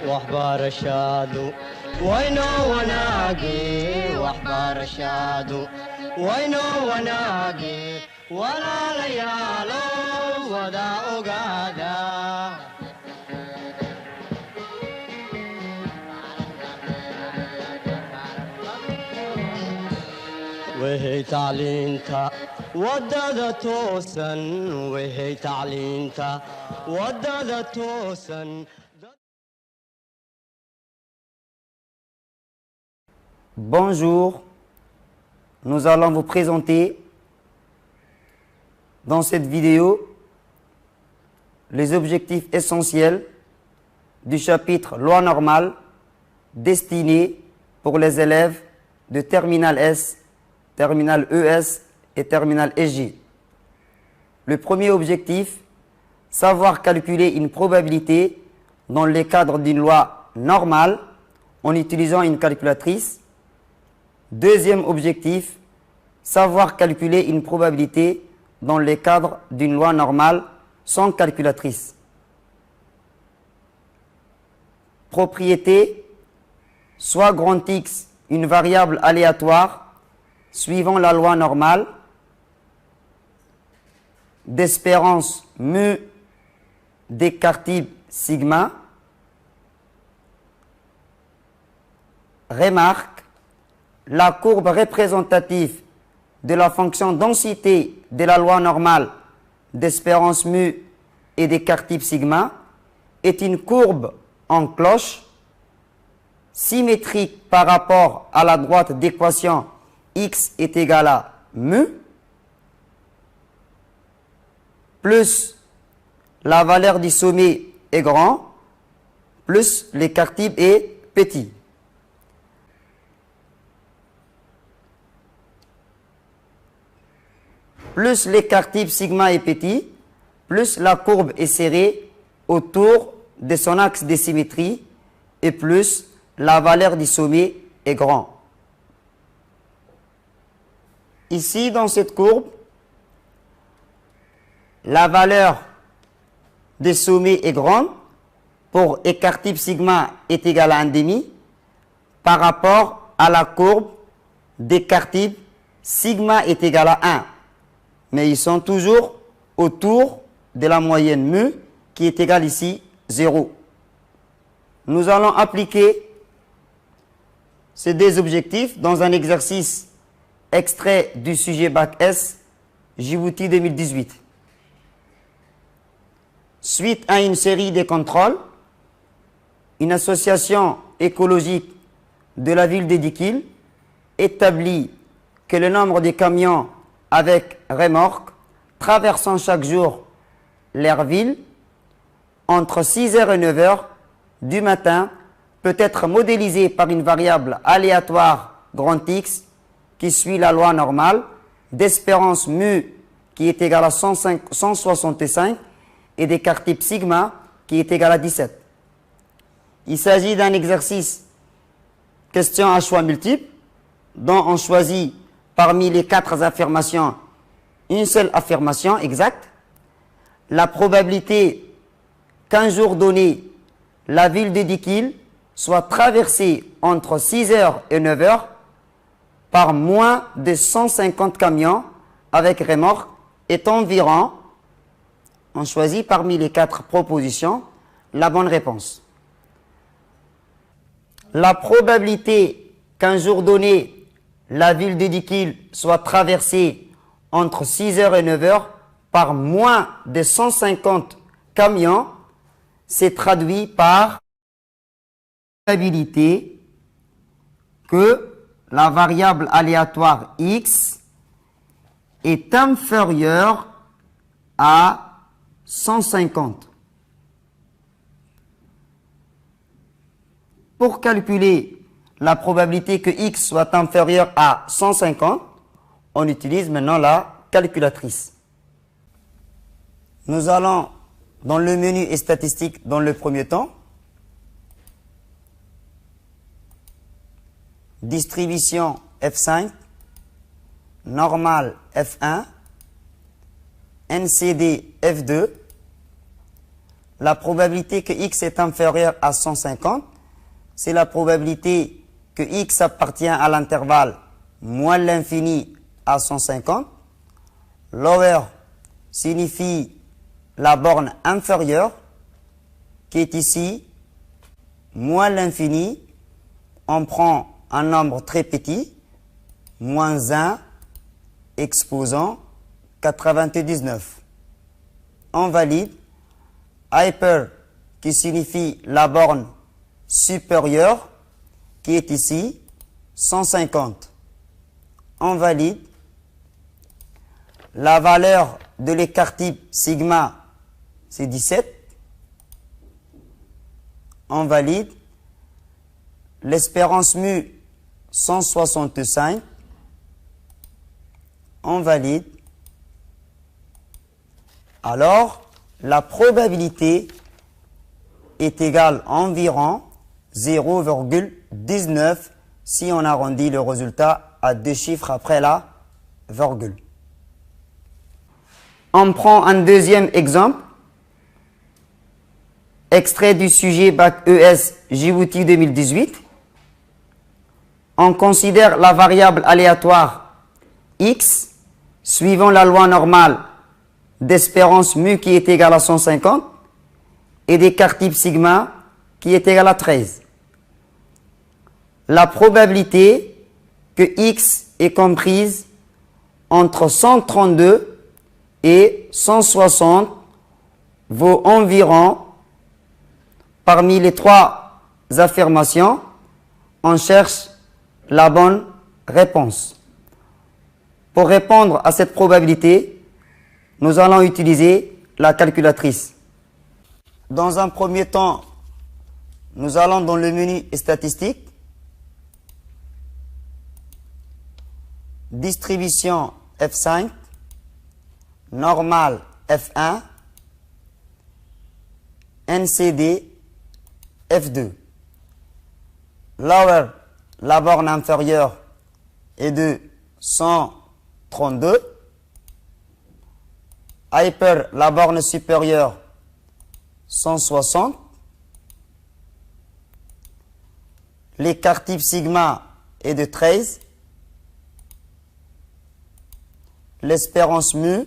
waxbarashadu waynoo wanaage waxbarashadu waynoo wanaage walaalayaalo wada ogaada وهي تعلينتا ودادة توسن وهي تعلينتا ودادة توسن. Bonjour, nous allons vous présenter dans cette vidéo les objectifs essentiels du chapitre Loi normale destiné pour les élèves de Terminale S, Terminale ES et Terminale SG. Le premier objectif, savoir calculer une probabilité dans le cadre d'une loi normale en utilisant une calculatrice. Deuxième objectif, savoir calculer une probabilité dans le cadre d'une loi normale sans calculatrice. Propriété, soit grand X une variable aléatoire suivant la loi normale, d'espérance mu d'écart type sigma. Remarque, la courbe représentative de la fonction densité de la loi normale d'espérance mu et d'écart type sigma est une courbe en cloche symétrique par rapport à la droite d'équation x est égal à mu plus la valeur du sommet est grand plus l'écart type est petit. Plus l'écart type sigma est petit, plus la courbe est serrée autour de son axe de symétrie et plus la valeur du sommet est grand. Ici, dans cette courbe, la valeur des sommets est grande pour écart type sigma est égal à 1,5 par rapport à la courbe d'écart type sigma est égal à 1. Mais ils sont toujours autour de la moyenne mu qui est égale ici 0. Nous allons appliquer ces deux objectifs dans un exercice extrait du sujet Bac S, Djibouti 2018. Suite à une série de contrôles, une association écologique de la ville d'Edikil établit que le nombre de camions avec remorque traversant chaque jour leur ville entre 6h et 9h du matin peut être modélisé par une variable aléatoire grand X qui suit la loi normale d'espérance mu qui est égale à 165 et d'écart type sigma qui est égal à 17. Il s'agit d'un exercice question à choix multiple dont on choisit parmi les 4 affirmations une seule affirmation exacte. La probabilité qu'un jour donné la ville d'Edikil soit traversée entre 6h et 9h par moins de 150 camions avec remorque est environ, on choisit parmi les 4 propositions la bonne réponse. La probabilité qu'un jour donné la ville d'Edikil soit traversée entre 6h et 9h par moins de 150 camions s'est traduit par la probabilité que la variable aléatoire x est inférieure à 150. Pour calculer la probabilité que x soit inférieur à 150, on utilise maintenant la calculatrice. Nous allons dans le menu et statistiques dans le premier temps. Distribution F5, normale F1, NCD F2, la probabilité que x est inférieur à 150, c'est la probabilité que x appartient à l'intervalle moins l'infini à 150. Lower signifie la borne inférieure, qui est ici moins l'infini. On prend un nombre très petit, moins 1 exposant 99. On valide. Hyper, qui signifie la borne supérieure, qui est ici 150. On valide. La valeur de l'écart type sigma, c'est 17. On valide. L'espérance mu, 165. On valide. Alors, la probabilité est égale à environ 0,19 si on arrondit le résultat à 2 chiffres après la virgule. On prend un deuxième exemple. Extrait du sujet Bac ES Djibouti 2018. On considère la variable aléatoire x suivant la loi normale d'espérance mu qui est égale à 150 et d'écart type sigma qui est égal à 13. La probabilité que x est comprise entre 132 et 160 vaut environ, parmi les trois affirmations, on cherche la bonne réponse. Pour répondre à cette probabilité, nous allons utiliser la calculatrice. Dans un premier temps, nous allons dans le menu Statistiques, Distribution F5, Normal F1, NCD F2. Lower, la borne inférieure est de 132. Hyper, la borne supérieure, 160. L'écart type sigma est de 13. L'espérance mu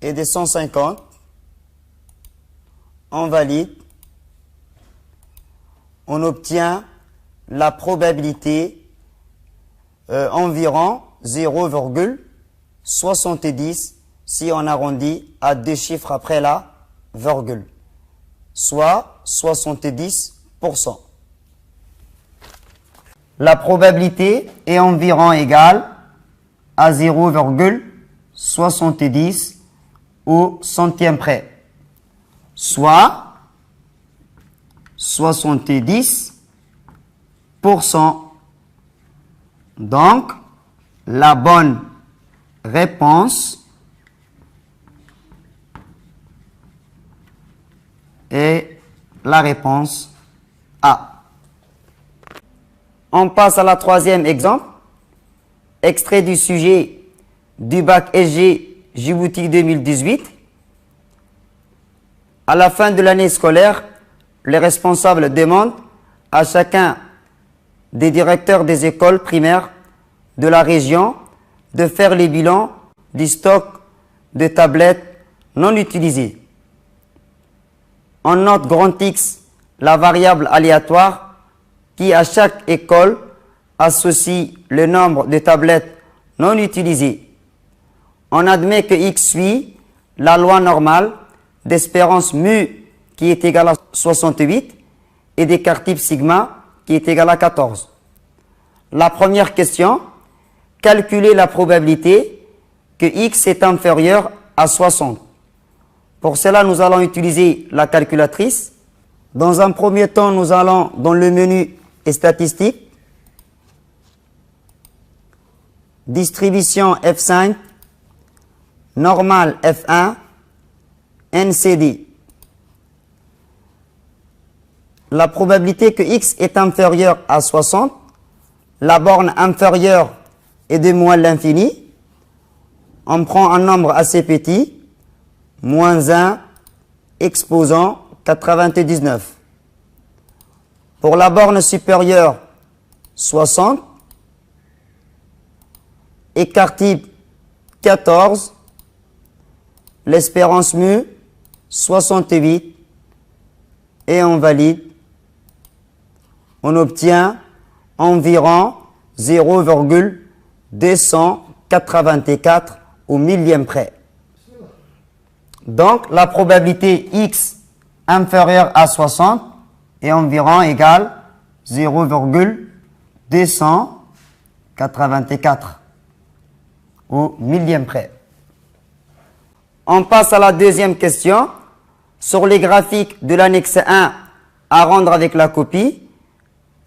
est de 150. On valide. On obtient la probabilité environ 0,70 si on arrondit à 2 chiffres après la virgule, soit 70%. La probabilité est environ égale à 0,70 au centième près, soit 70%. Donc, la bonne réponse est la réponse A. On passe à la troisième exemple. Extrait du sujet du bac SG Djibouti 2018. À la fin de l'année scolaire, les responsables demandent à chacun des directeurs des écoles primaires de la région de faire les bilans du stock de tablettes non utilisées. On note grand X la variable aléatoire qui à chaque école associe le nombre de tablettes non utilisées. On admet que X suit la loi normale d'espérance mu qui est égale à 68 et d'écart type sigma qui est égal à 14. La première question, calculer la probabilité que x est inférieur à 60. Pour cela, nous allons utiliser la calculatrice. Dans un premier temps, nous allons dans le menu Statistiques, Distribution F5, Normal F1, NCD. La probabilité que x est inférieur à 60, la borne inférieure est de moins l'infini. On prend un nombre assez petit, moins 1 exposant 99. Pour la borne supérieure, 60. Écart type, 14. L'espérance mu, 68. Et on valide. On obtient environ 0,284 au millième près. Donc, la probabilité x inférieure à 60 est environ égale 0,284 au millième près. On passe à la deuxième question. Sur les graphiques de l'annexe 1 à rendre avec la copie,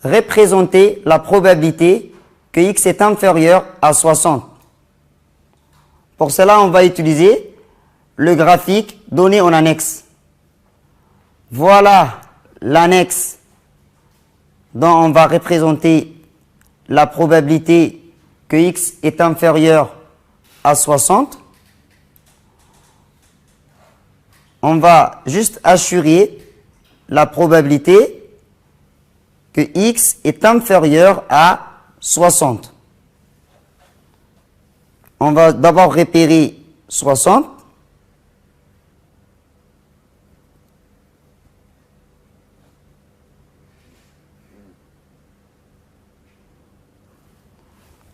représentez la probabilité que x est inférieur à 60. Pour cela, on va utiliser le graphique donné en annexe. Voilà l'annexe dont on va représenter la probabilité que x est inférieur à 60. On va juste assurer la probabilité que x est inférieur à 60. On va d'abord repérer 60.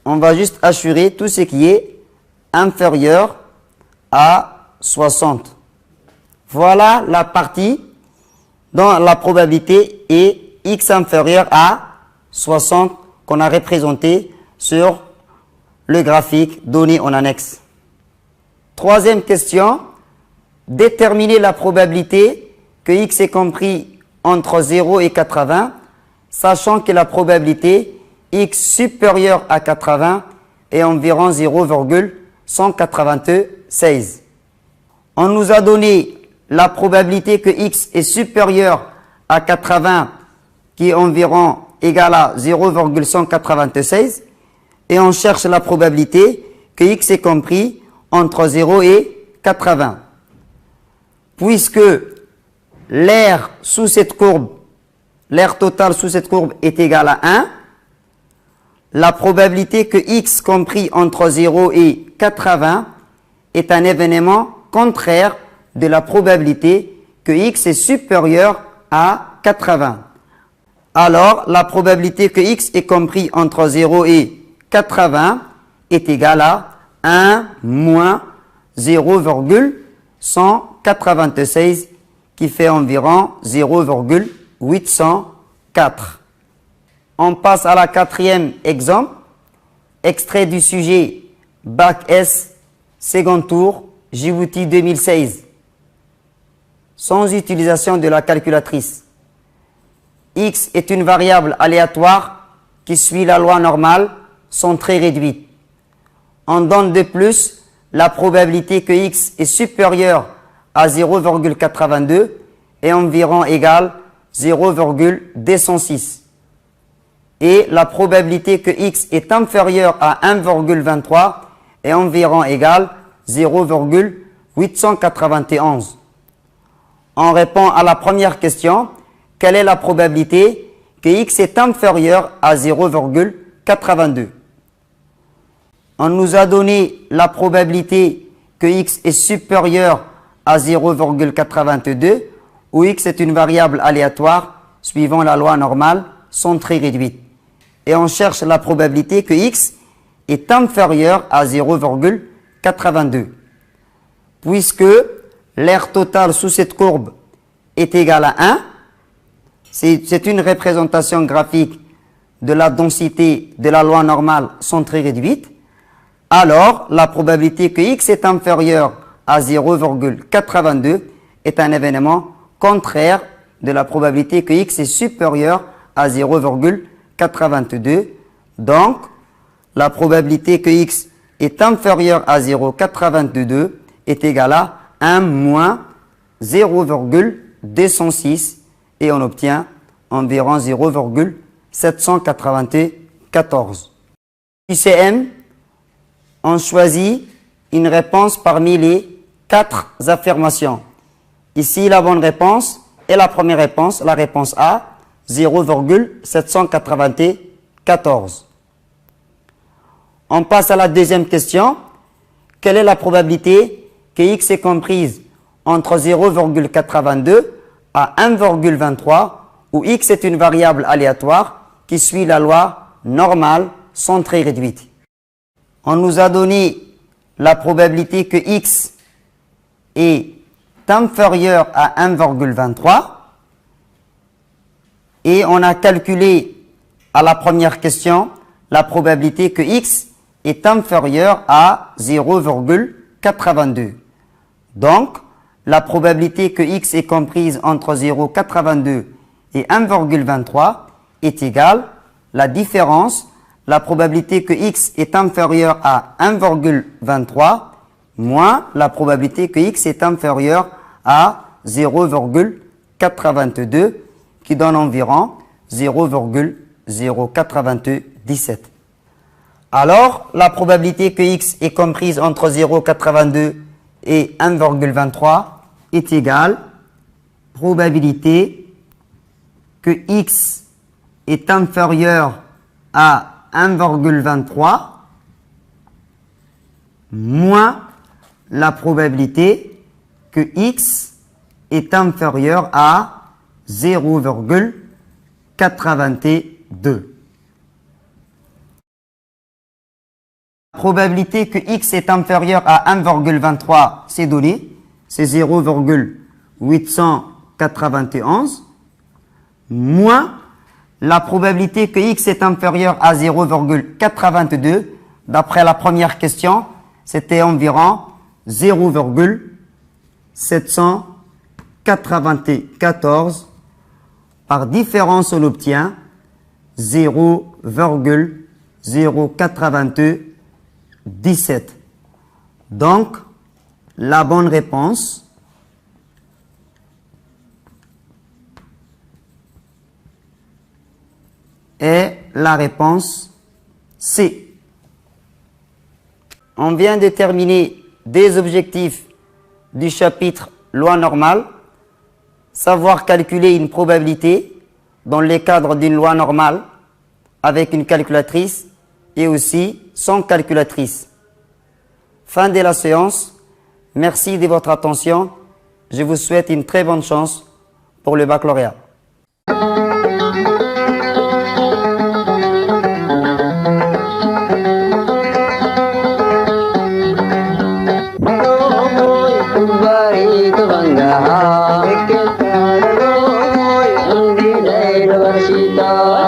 On va juste assurer tout ce qui est inférieur à 60. Voilà la partie dont la probabilité est x inférieur à 60 qu'on a représenté sur le graphique donné en annexe. Troisième question, déterminer la probabilité que x est compris entre 0 et 80, sachant que la probabilité x supérieure à 80 est environ 0,196. On nous a donné la probabilité que x est supérieur à 80 qui est environ égal à 0,196 et on cherche la probabilité que x est compris entre 0 et 80. Puisque l'air sous cette courbe, l'air total sous cette courbe est égal à 1, la probabilité que x compris entre 0 et 80 est un événement contraire de la probabilité que x est supérieur à 80. Alors, la probabilité que x est compris entre 0 et 80 est égale à 1 moins 0,196 qui fait environ 0,804. On passe à la quatrième exemple. Extrait du sujet Bac S, second tour, Djibouti 2016. Sans utilisation de la calculatrice. X est une variable aléatoire qui suit la loi normale, sont très réduites. On donne de plus la probabilité que x est supérieur à 0,82 et environ égale 0,206. Et la probabilité que x est inférieur à 1,23 est environ égale 0,891. On répond à la première question. Quelle est la probabilité que x est inférieur à 0,82? On nous a donné la probabilité que x est supérieur à 0,82 où x est une variable aléatoire suivant la loi normale, sont très réduites. Et on cherche la probabilité que x est inférieur à 0,82. Puisque l'air total sous cette courbe est égal à 1, c'est une représentation graphique de la densité de la loi normale sont très réduite. Alors, la probabilité que x est inférieur à 0,82 est un événement contraire de la probabilité que x est supérieur à 0,82. Donc, la probabilité que x est inférieur à 0,82 est égale à 1 moins 0,206 et on obtient environ 0,794. UCM, on choisit une réponse parmi les 4 affirmations. Ici, la bonne réponse est la première réponse, la réponse A, 0,794. On passe à la deuxième question. Quelle est la probabilité que x est comprise entre 0,82 à 1,23 où x est une variable aléatoire qui suit la loi normale centrée réduite? On nous a donné la probabilité que x est inférieur à 1,23 et on a calculé à la première question la probabilité que x est inférieur à 0,82. Donc, la probabilité que x est comprise entre 0,82 et 1,23 est égale la différence, la probabilité que x est inférieur à 1,23 moins la probabilité que x est inférieur à 0,82 qui donne environ 0,097. Alors, la probabilité que x est comprise entre 0,82 et 1,23 est égale probabilité que x est inférieur à 1,23 moins la probabilité que x est inférieur à 0,82. La probabilité que x est inférieur à 1,23, c'est donné, c'est 0,891, moins la probabilité que x est inférieur à 0,82, d'après la première question, c'était environ 0,794. Par différence, on obtient 0,097. Donc, la bonne réponse est la réponse C. On vient de terminer des objectifs du chapitre loi normale, savoir calculer une probabilité dans le cadre d'une loi normale avec une calculatrice et aussi sans calculatrice. Fin de la séance. Merci de votre attention. Je vous souhaite une très bonne chance pour le baccalauréat. Universitas